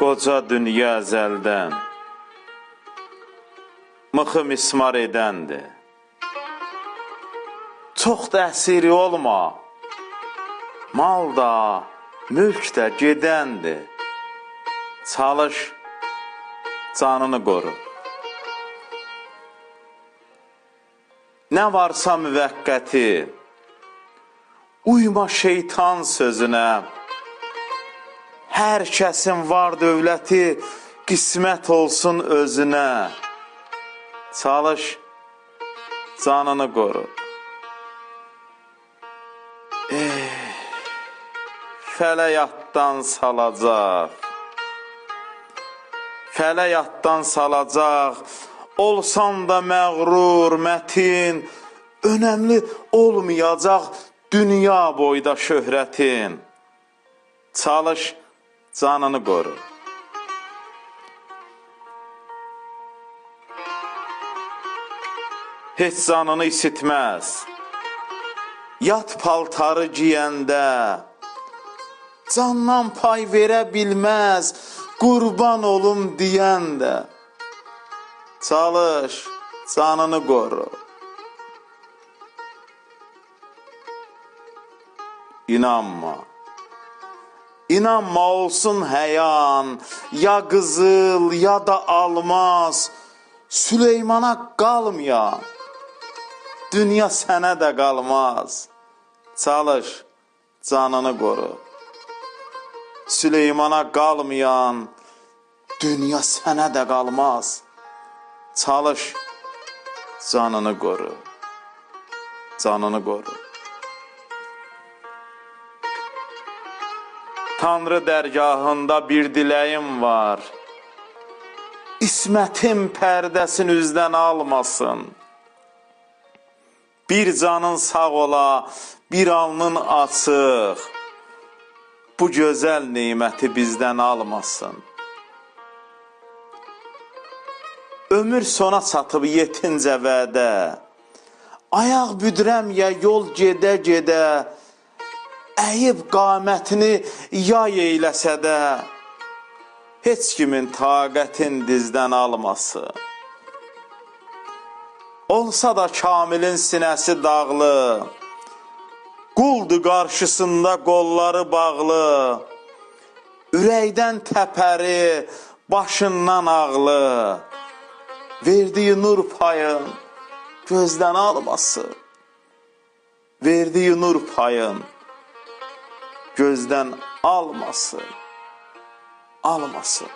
Qoca dünya əzəldən mıxı mismar edəndir. Çox da əsiri olma, mal da, mülk də gedəndir. Çalış, canını qoru. Nə varsa müvəqqəti, uyma şeytan sözünə. Hər kəsin var dövləti, qismət olsun özünə. Çalış, canını qoru. Fələk atdan salacaq, fələk atdan salacaq, olsan da məğrur, mətin, önəmli olmayacaq dünya boyda şöhrətin. Çalış, canını qoru. Heç canını isitməz, yat paltarı giyəndə, candan pay verə bilməz, qurban olum deyən də. Çalış, canını qoru. İnanma, inanma olsun həyan, ya qızıl, ya da almaz, Süleymana qalmayan, dünya sənə də qalmaz. Çalış, canını qoru. Süleymana qalmayan, dünya sənə də qalmaz. Çalış, canını qoru. Canını qoru. Tanrı dərgahında bir diləyim var. İsmətin pərdəsini üzdən almasın. Bir canın sağ ola, bir alnın açıq. Bu gözəl neyməti bizdən almasın. Ömür sona çatıb yetincə vədə, ayaq büdrəm ya yol gedə-gedə, əyib qamətini yay eyləsə də, heç kimin taqətin dizdən almasın. Olsa da kamilin sinəsi dağlı, quldu qarşısında qolları bağlı, ürəkdən təpəri, başından ağlı, verdiyi nur payın gözdən almasın. Verdiyi nur payın gözdən almasın. Almasın.